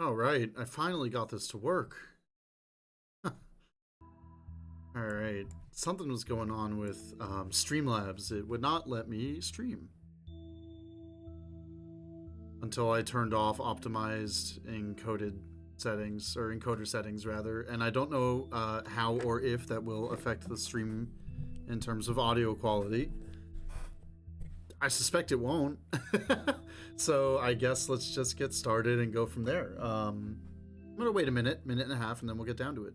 All right, I finally got this to work. All right, something was going on with Streamlabs. It would not let me stream until I turned off optimized encoded settings, or encoder settings rather, and I don't know how or if that will affect the stream in terms of audio quality. I suspect it won't. So I guess let's just get started and go from there. I'm gonna wait a minute and a half, and then we'll get down to it.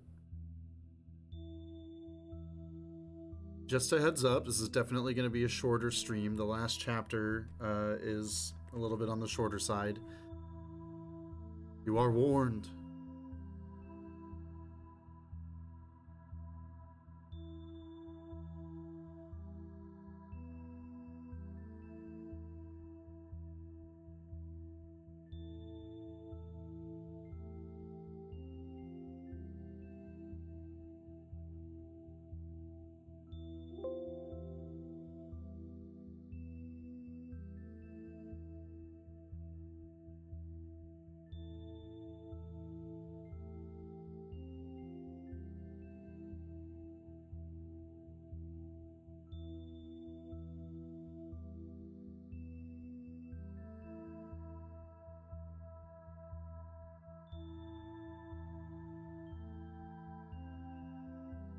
Just a heads up, this is definitely going to be a shorter stream. The last chapter is a little bit on the shorter side. You are warned.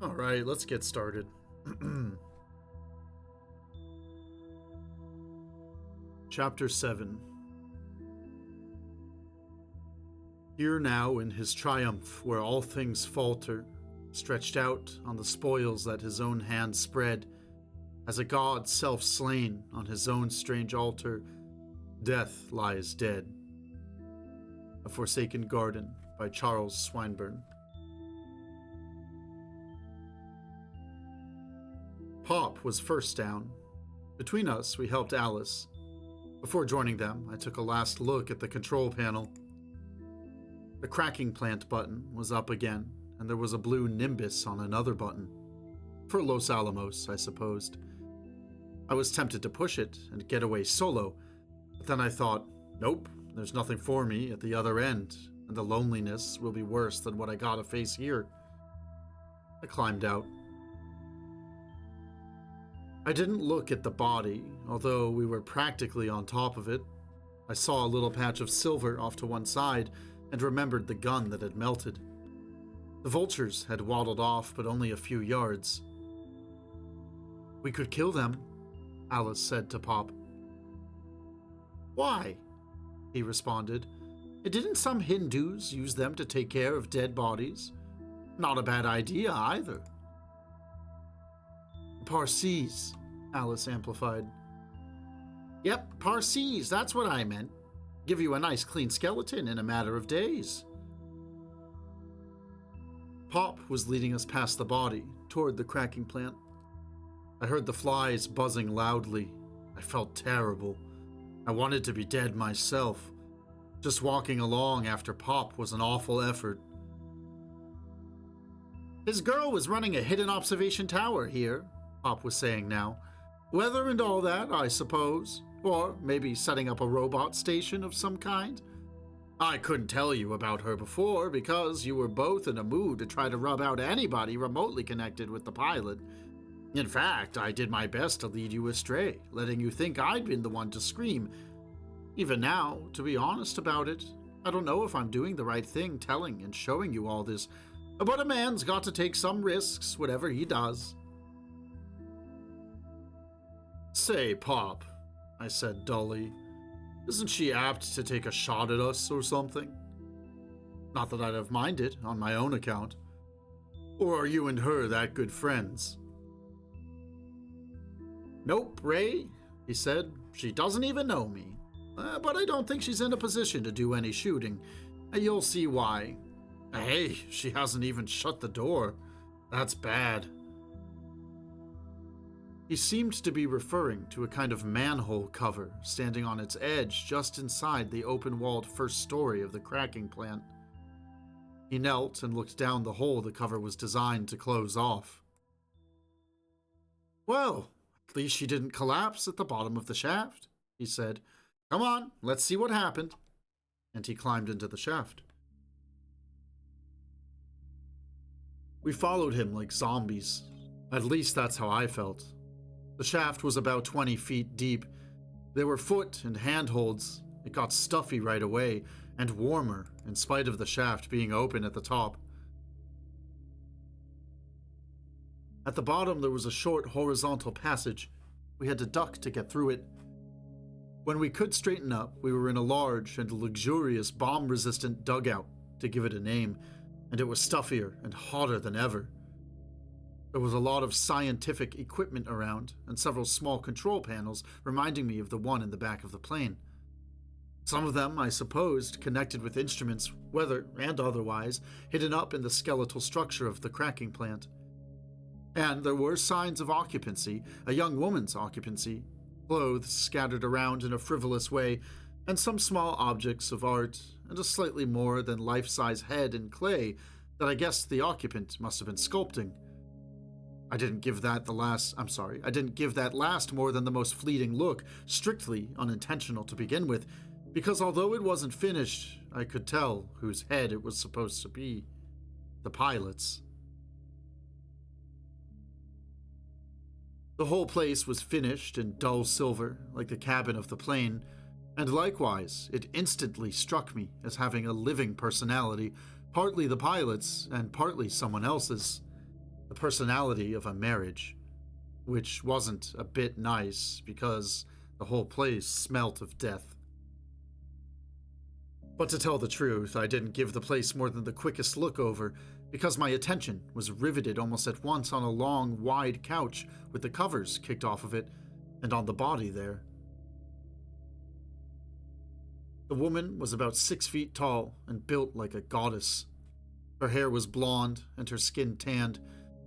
All right, let's get started. Chapter 7. Here now in his triumph, where all things falter, stretched out on the spoils that his own hand spread, as a god self-slain on his own strange altar, death lies dead. A Forsaken Garden by Charles Swinburne. Pop was first down. Between us, we helped Alice. Before joining them, I took a last look at the control panel. The cracking plant button was up again, and there was a blue nimbus on another button. For Los Alamos, I supposed. I was tempted to push it and get away solo, but then I thought, nope, there's nothing for me at the other end, and the loneliness will be worse than what I gotta face here. I climbed out. I didn't look at the body, although we were practically on top of it. I saw a little patch of silver off to one side and remembered the gun that had melted. The vultures had waddled off, but only a few yards. We could kill them, Alice said to Pop. Why? He responded. Didn't some Hindus use them to take care of dead bodies? Not a bad idea either. Parsees, Alice amplified. Yep, Parsees, that's what I meant. Give you a nice clean skeleton in a matter of days. Pop was leading us past the body, toward the cracking plant. I heard the flies buzzing loudly. I felt terrible. I wanted to be dead myself. Just walking along after Pop was an awful effort. His girl was running a hidden observation tower here, Pop was saying now. Weather and all that, I suppose. Or maybe setting up a robot station of some kind. I couldn't tell you about her before because you were both in a mood to try to rub out anybody remotely connected with the pilot. In fact, I did my best to lead you astray, letting you think I'd been the one to scream. Even now, to be honest about it, I don't know if I'm doing the right thing telling and showing you all this, but a man's got to take some risks, whatever he does. Say, Pop, I said dully, isn't she apt to take a shot at us or something? Not that I'd have minded, on my own account. Or are you and her that good friends? Nope, Ray, he said. She doesn't even know me. But I don't think she's in a position to do any shooting. You'll see why. Hey, she hasn't even shut the door. That's bad. He seemed to be referring to a kind of manhole cover standing on its edge just inside the open-walled first story of the cracking plant. He knelt and looked down the hole the cover was designed to close off. Well, at least she didn't collapse at the bottom of the shaft, he said. Come on, let's see what happened. And he climbed into the shaft. We followed him like zombies. At least that's how I felt. The shaft was about 20 feet deep. There were foot and handholds. It got stuffy right away, and warmer, in spite of the shaft being open at the top. At the bottom, there was a short horizontal passage. We had to duck to get through it. When we could straighten up, we were in a large and luxurious bomb-resistant dugout, to give it a name, and it was stuffier and hotter than ever. There was a lot of scientific equipment around, and several small control panels reminding me of the one in the back of the plane. Some of them, I supposed, connected with instruments, weather and otherwise, hidden up in the skeletal structure of the cracking plant. And there were signs of occupancy, a young woman's occupancy, clothes scattered around in a frivolous way, and some small objects of art, and a slightly more than life-size head in clay that I guessed the occupant must have been sculpting. I didn't give that last more than the most fleeting look, strictly unintentional to begin with, because although it wasn't finished, I could tell whose head it was supposed to be. The pilot's. The whole place was finished in dull silver, like the cabin of the plane, and likewise, it instantly struck me as having a living personality, partly the pilot's and partly someone else's. The personality of a marriage, which wasn't a bit nice because the whole place smelt of death. But to tell the truth, I didn't give the place more than the quickest look over, because my attention was riveted almost at once on a long, wide couch with the covers kicked off of it, and on the body there. The woman was about 6 feet tall and built like a goddess. Her hair was blonde and her skin tanned.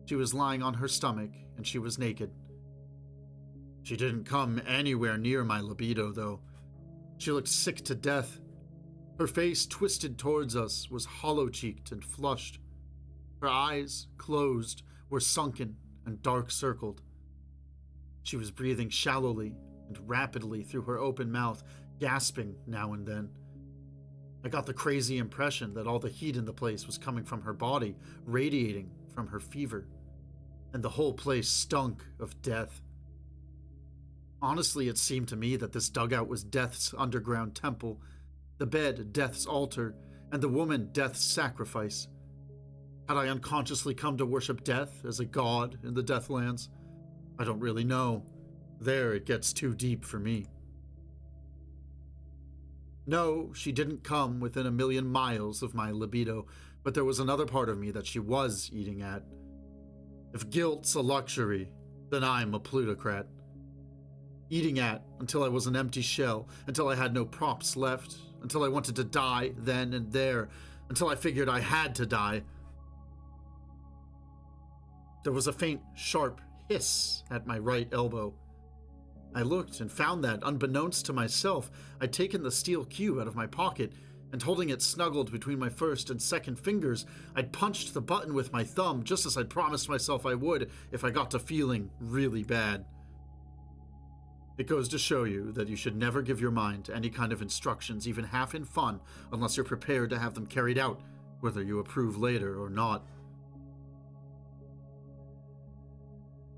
She was lying on her stomach and she was naked. She didn't come anywhere near my libido, though. She looked sick to death. Her face, twisted towards us, was hollow-cheeked and flushed. Her eyes, closed, were sunken and dark-circled. She was breathing shallowly and rapidly through her open mouth, gasping now and then. I got the crazy impression that all the heat in the place was coming from her body, radiating from her fever, and the whole place stunk of death. Honestly, it seemed to me that this dugout was Death's underground temple, the bed Death's altar, and the woman Death's sacrifice. Had I unconsciously come to worship Death as a god in the Deathlands? I don't really know. There it gets too deep for me. No, she didn't come within a million miles of my libido, but there was another part of me that she was eating at. If guilt's a luxury, then I'm a plutocrat. Eating at until I was an empty shell, until I had no props left, until I wanted to die then and there, until I figured I had to die. There was a faint, sharp hiss at my right elbow. I looked and found that, unbeknownst to myself, I'd taken the steel cube out of my pocket, and holding it snuggled between my first and second fingers, I'd punched the button with my thumb just as I'd promised myself I would if I got to feeling really bad. It goes to show you that you should never give your mind any kind of instructions, even half in fun, unless you're prepared to have them carried out, whether you approve later or not.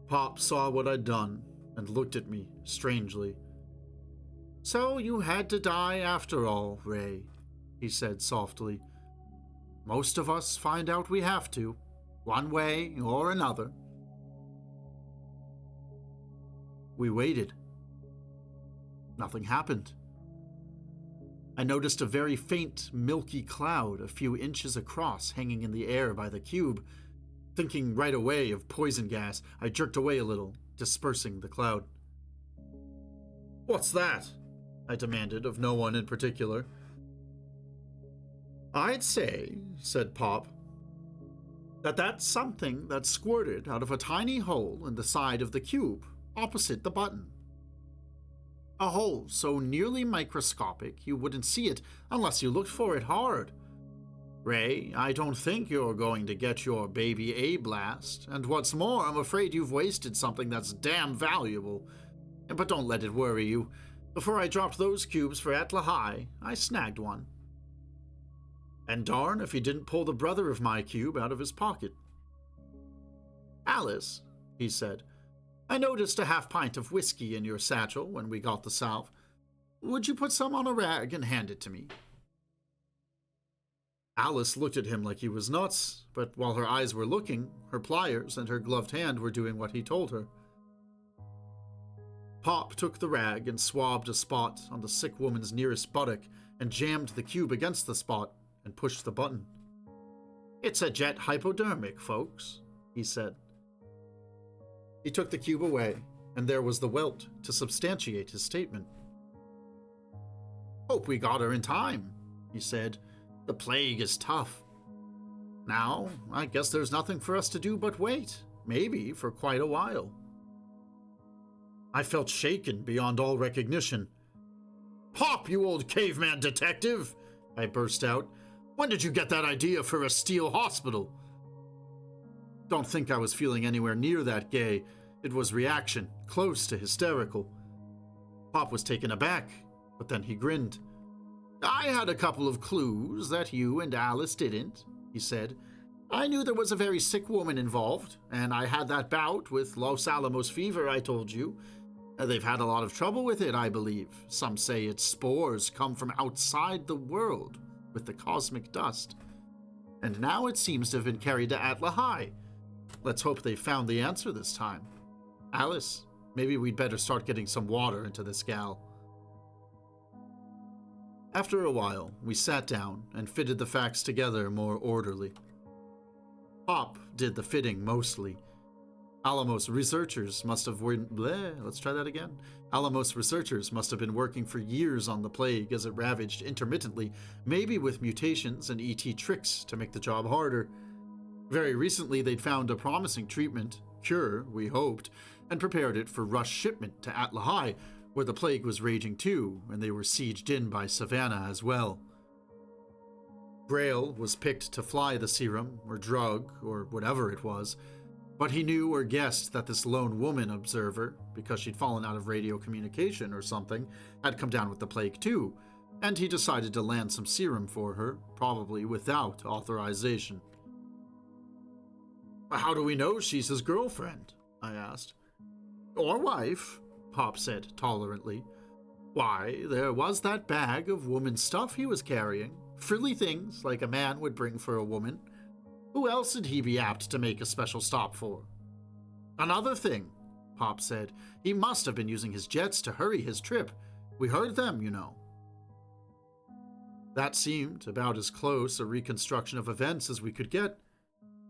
Pop saw what I'd done and looked at me strangely. "So you had to die after all, Ray," he said softly. "Most of us find out we have to, one way or another." We waited. Nothing happened. I noticed a very faint, milky cloud a few inches across hanging in the air by the cube. Thinking right away of poison gas, I jerked away a little, dispersing the cloud. "What's that?" I demanded of no one in particular. "I'd say," said Pop, that's something that squirted out of a tiny hole in the side of the cube, opposite the button. A hole so nearly microscopic you wouldn't see it unless you looked for it hard. Ray, I don't think you're going to get your baby A-blast, and what's more, I'm afraid you've wasted something that's damn valuable. But don't let it worry you. Before I dropped those cubes for Atla High, I snagged one. And darn if he didn't pull the brother of my cube out of his pocket." Alice, he said, I noticed a half pint of whiskey in your satchel when we got the salve. Would you put some on a rag and hand it to me? Alice looked at him like he was nuts, but while her eyes were looking, her pliers and her gloved hand were doing what he told her. Pop took the rag and swabbed a spot on the sick woman's nearest buttock and jammed the cube against the spot and pushed the button. It's a jet hypodermic, folks, he said. He took the cube away, and there was the welt to substantiate his statement. Hope we got her in time, he said. The plague is tough. Now, I guess there's nothing for us to do but wait, maybe for quite a while. I felt shaken beyond all recognition. Pop, you old caveman detective, I burst out. When did you get that idea for a steel hospital? Don't think I was feeling anywhere near that gay. It was reaction, close to hysterical. Pop was taken aback, but then he grinned. I had a couple of clues that you and Alice didn't, he said. I knew there was a very sick woman involved, and I had that bout with Los Alamos fever I told you. They've had a lot of trouble with it, I believe. Some say its spores come from outside the world with the cosmic dust. And now it seems to have been carried to Atla High. Let's hope they found the answer this time. Alice, maybe we'd better start getting some water into this gal. After a while, we sat down and fitted the facts together more orderly. Pop did the fitting mostly. Alamos researchers must have Alamos researchers must have been working for years on the plague as it ravaged intermittently, maybe with mutations and ET tricks to make the job harder. Very recently, they'd found a promising treatment, cure, we hoped, and prepared it for rush shipment to Atla High, where the plague was raging too, and they were sieged in by Savannah as well. Grail was picked to fly the serum, or drug, or whatever it was, but he knew or guessed that this lone woman observer, because she'd fallen out of radio communication or something, had come down with the plague too, and he decided to land some serum for her, probably without authorization. How do we know she's his girlfriend? I asked. Or wife, Pop said tolerantly. Why, there was that bag of woman's stuff he was carrying, frilly things like a man would bring for a woman. Who else would he be apt to make a special stop for? Another thing, Pop said, he must have been using his jets to hurry his trip. We heard them, you know. That seemed about as close a reconstruction of events as we could get.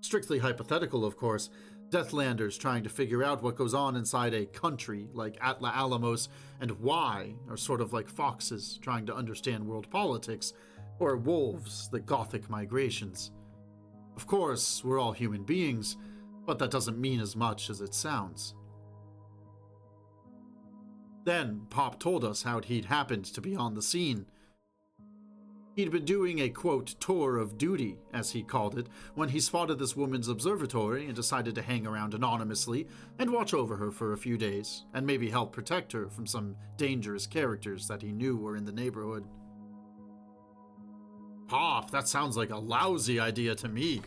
Strictly hypothetical, of course. Deathlanders trying to figure out what goes on inside a country like Atla Alamos and why are sort of like foxes trying to understand world politics, or wolves, the Gothic migrations. Of course, we're all human beings, but that doesn't mean as much as it sounds. Then Pop told us how he'd happened to be on the scene. He'd been doing a, quote, tour of duty, as he called it, when he spotted this woman's observatory and decided to hang around anonymously and watch over her for a few days, and maybe help protect her from some dangerous characters that he knew were in the neighborhood. Pop, that sounds like a lousy idea to me,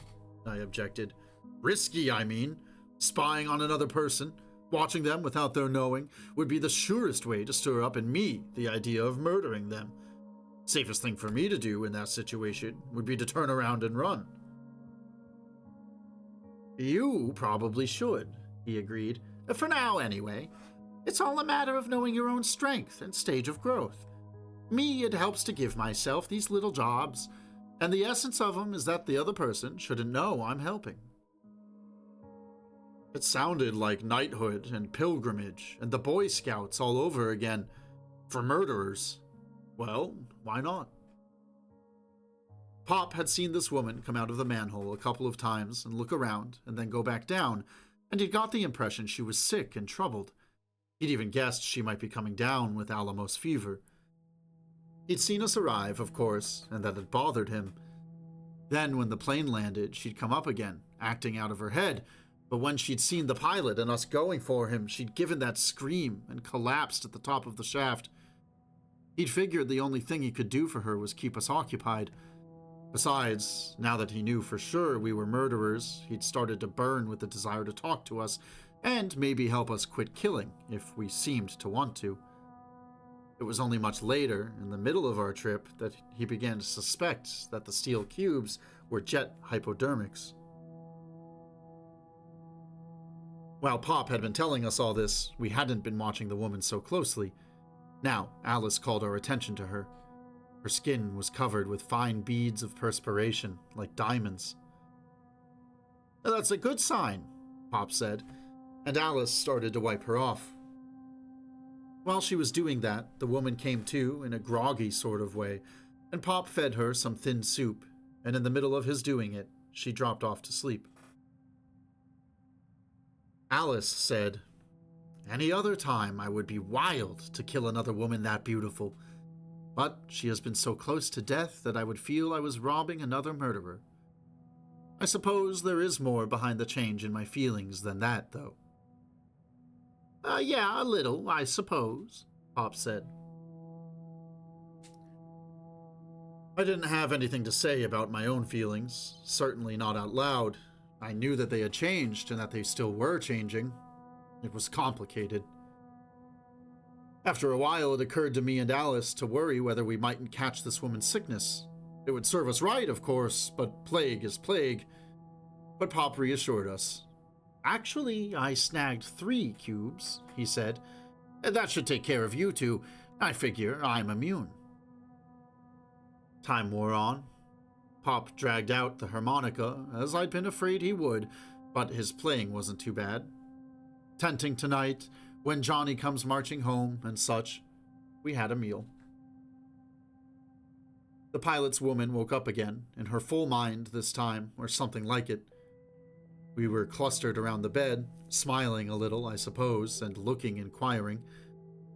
I objected. Risky, I mean. Spying on another person, watching them without their knowing, would be the surest way to stir up in me the idea of murdering them. Safest thing for me to do in that situation would be to turn around and run. You probably should, he agreed. For now, anyway. It's all a matter of knowing your own strength and stage of growth. Me, it helps to give myself these little jobs, and the essence of them is that the other person shouldn't know I'm helping. It sounded like knighthood and pilgrimage and the Boy Scouts all over again. For murderers. Well, why not? Pop had seen this woman come out of the manhole a couple of times and look around and then go back down, and he'd got the impression she was sick and troubled. He'd even guessed she might be coming down with Alamos fever. He'd seen us arrive, of course, and that had bothered him. Then, when the plane landed, she'd come up again, acting out of her head, but when she'd seen the pilot and us going for him, she'd given that scream and collapsed at the top of the shaft. He'd figured the only thing he could do for her was keep us occupied. Besides, now that he knew for sure we were murderers, he'd started to burn with the desire to talk to us and maybe help us quit killing if we seemed to want to. It was only much later, in the middle of our trip, that he began to suspect that the steel cubes were jet hypodermics. While Pop had been telling us all this, we hadn't been watching the woman so closely. Now, Alice called our attention to her. Her skin was covered with fine beads of perspiration, like diamonds. "That's a good sign," Pop said, and Alice started to wipe her off. While she was doing that, the woman came to in a groggy sort of way, and Pop fed her some thin soup, and in the middle of his doing it, she dropped off to sleep. Alice said, "Any other time I would be wild to kill another woman that beautiful, but she has been so close to death that I would feel I was robbing another murderer. I suppose there is more behind the change in my feelings than that, though." Yeah, a little, I suppose," Pop said. I didn't have anything to say about my own feelings, certainly not out loud. I knew that they had changed and that they still were changing. It was complicated. After a while, it occurred to me and Alice to worry whether we mightn't catch this woman's sickness. It would serve us right, of course, but plague is plague. But Pop reassured us. "Actually, I snagged 3 cubes," he said. "That should take care of you two. I figure I'm immune." Time wore on. Pop dragged out the harmonica, as I'd been afraid he would, but his playing wasn't too bad. Tenting tonight, when Johnny comes marching home, and such, we had a meal. The pilot's woman woke up again, in her full mind this time, or something like it. We were clustered around the bed, smiling a little, I suppose, and looking inquiring.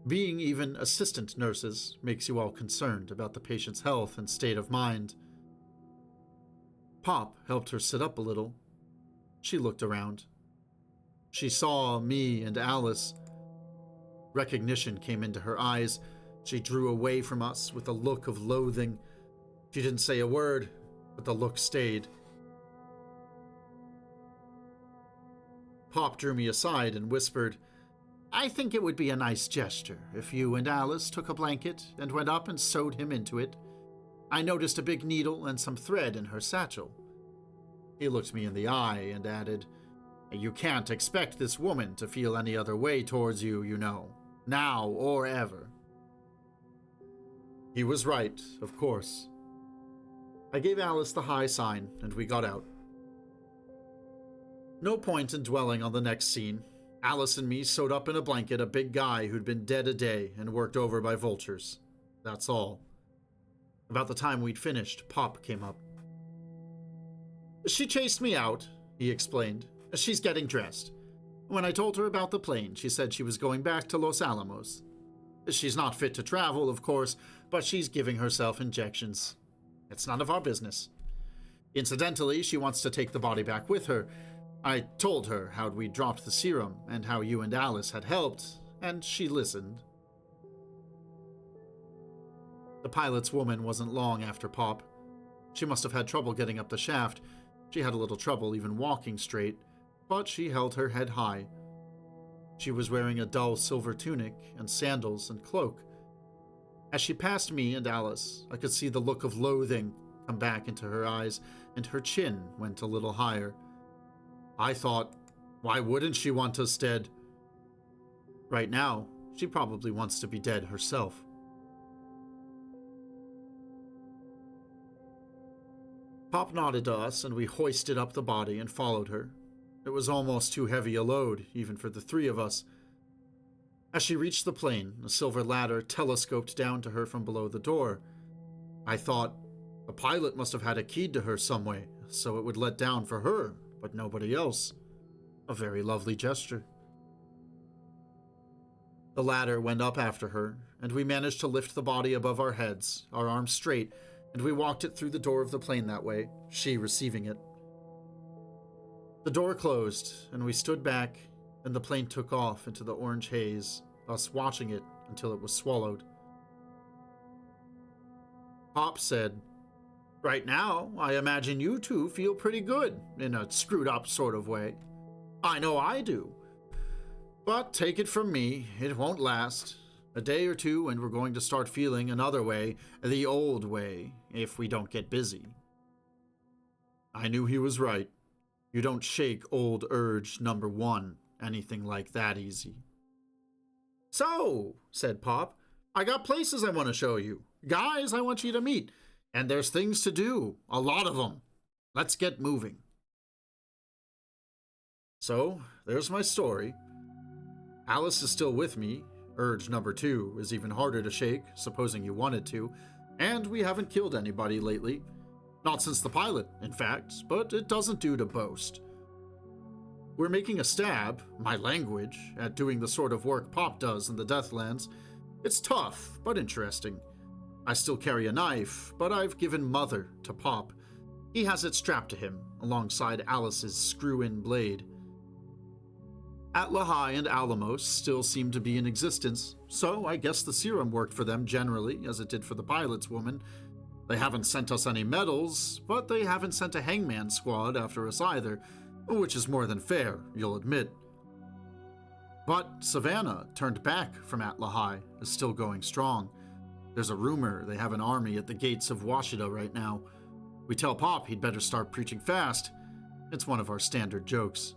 Being even assistant nurses makes you all concerned about the patient's health and state of mind. Pop helped her sit up a little. She looked around. She saw me and Alice. Recognition came into her eyes. She drew away from us with a look of loathing. She didn't say a word, but the look stayed. Pop drew me aside and whispered, "I think it would be a nice gesture if you and Alice took a blanket and went up and sewed him into it. I noticed a big needle and some thread in her satchel." He looked me in the eye and added, "You can't expect this woman to feel any other way towards you, you know, now or ever." He was right, of course. I gave Alice the high sign, and we got out. No point in dwelling on the next scene. Alice and me sewed up in a blanket a big guy who'd been dead a day and worked over by vultures. That's all. About the time we'd finished, Pop came up. "She chased me out," he explained. "She's getting dressed. When I told her about the plane, she said she was going back to Los Alamos. She's not fit to travel, of course, but she's giving herself injections. It's none of our business. Incidentally, she wants to take the body back with her. I told her how we dropped the serum and how you and Alice had helped, and she listened." The pilot's woman wasn't long after Pop. She must have had trouble getting up the shaft. She had a little trouble even walking straight, but she held her head high. She was wearing a dull silver tunic and sandals and cloak. As she passed me and Alice, I could see the look of loathing come back into her eyes, and her chin went a little higher. I thought, why wouldn't she want us dead? Right now, she probably wants to be dead herself. Pop nodded to us, and we hoisted up the body and followed her. It was almost too heavy a load, even for the 3 of us. As she reached the plane, a silver ladder telescoped down to her from below the door. I thought, the pilot must have had a key to her some way, so it would let down for her, but nobody else. A very lovely gesture. The ladder went up after her, and we managed to lift the body above our heads, our arms straight, and we walked it through the door of the plane that way, she receiving it. The door closed, and we stood back, and the plane took off into the orange haze, us watching it until it was swallowed. Pop said, Right now, I imagine you two feel pretty good, in a screwed up sort of way. I know I do. But take it from me, it won't last. A day or two and we're going to start feeling another way, the old way, if we don't get busy. I knew he was right. You don't shake old urge number 1, anything like that easy. So, said Pop, I got places I want to show you, guys I want you to meet, and there's things to do, a lot of them. Let's get moving. So, there's my story. Alice is still with me. Urge number 2 is even harder to shake, supposing you wanted to, and we haven't killed anybody lately. Not since the pilot, in fact, but it doesn't do to boast. We're making a stab, my language, at doing the sort of work Pop does in the Deathlands. It's tough, but interesting. I still carry a knife, but I've given Mother to Pop. He has it strapped to him, alongside Alice's screw-in blade. Atlahai and Alamos still seem to be in existence, so I guess the serum worked for them generally, as it did for the pilot's woman. They haven't sent us any medals, but they haven't sent a hangman squad after us either, which is more than fair, you'll admit. But Savannah, turned back from Atlahai, is still going strong. There's a rumor they have an army at the gates of Washita right now. We tell Pop he'd better start preaching fast. It's one of our standard jokes.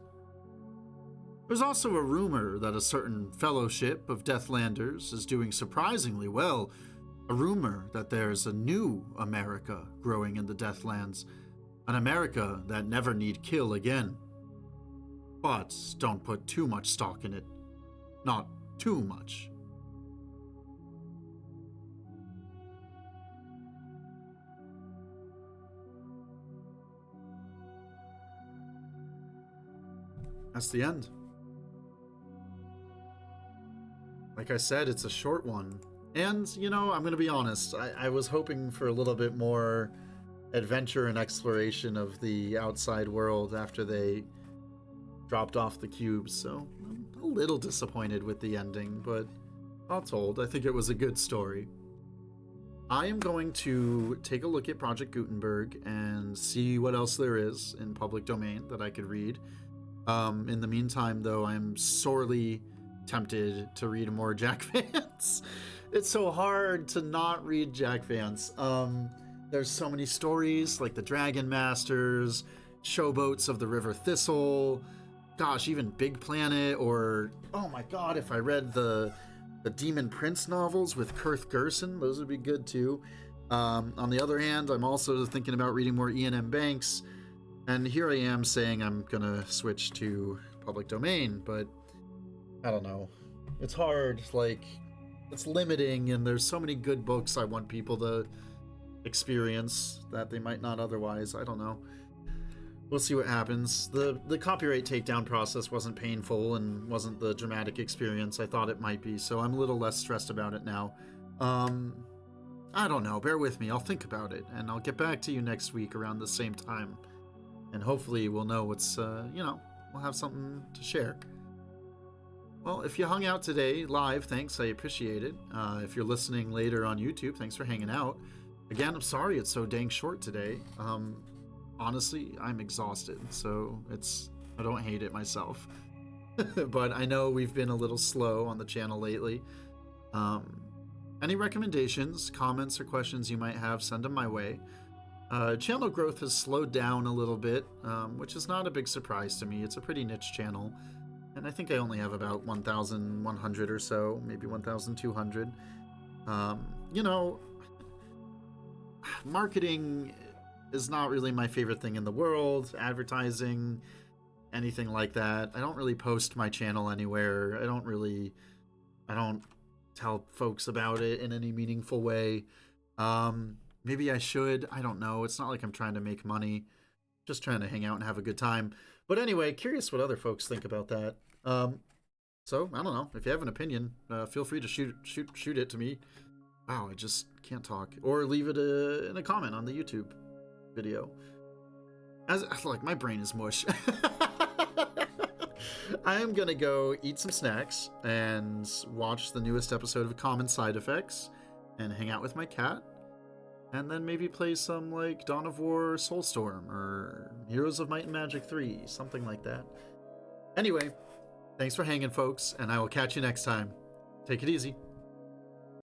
There's also a rumor that a certain fellowship of Deathlanders is doing surprisingly well. A rumor that there's a new America growing in the Deathlands. An America that never need kill again. But don't put too much stock in it. Not too much. That's the end. Like I said, it's a short one. And, you know, I'm going to be honest, I was hoping for a little bit more adventure and exploration of the outside world after they dropped off the cubes, so I'm a little disappointed with the ending, but all told, I think it was a good story. I am going to take a look at Project Gutenberg and see what else there is in public domain that I could read. In the meantime, though, I'm sorely tempted to read more Jack Vance. It's so hard to not read Jack Vance. There's so many stories, like the Dragon Masters, Showboats of the River Thistle, gosh, even Big Planet, or, oh my god, if I read the Demon Prince novels with Kurth Gerson, those would be good too. On the other hand, I'm also thinking about reading more Ian M. Banks, and here I am saying I'm gonna switch to public domain, but I don't know. It's hard, like, it's limiting, and there's so many good books I want people to experience that they might not otherwise. I don't know. We'll see what happens. The copyright takedown process wasn't painful and wasn't the dramatic experience I thought it might be, so I'm a little less stressed about it now. I don't know. Bear with me. I'll think about it, and I'll get back to you next week around the same time. And hopefully we'll know what's, we'll have something to share. Well, if you hung out today live, thanks. I appreciate it. If you're listening later on YouTube, thanks for hanging out. Again, I'm sorry it's so dang short today. Honestly, I'm exhausted, so I don't hate it myself. But I know we've been a little slow on the channel lately. Any recommendations, comments, or questions you might have, send them my way. Channel growth has slowed down a little bit, which is not a big surprise to me. It's a pretty niche channel. And I think I only have about 1,100 or so, maybe 1,200. Marketing is not really my favorite thing in the world. Advertising, anything like that. I don't really post my channel anywhere. I don't tell folks about it in any meaningful way. Maybe I should. I don't know. It's not like I'm trying to make money. Just trying to hang out and have a good time. But anyway, curious what other folks think about that. So, I don't know. If you have an opinion, feel free to shoot it to me. Wow, I just can't talk. Or leave it in a comment on the YouTube video. Like, my brain is mush. I am gonna go eat some snacks and watch the newest episode of Common Side Effects and hang out with my cat. And then maybe play some, like, Dawn of War Soulstorm, or Heroes of Might and Magic 3, something like that. Anyway, thanks for hanging, folks, and I will catch you next time. Take it easy.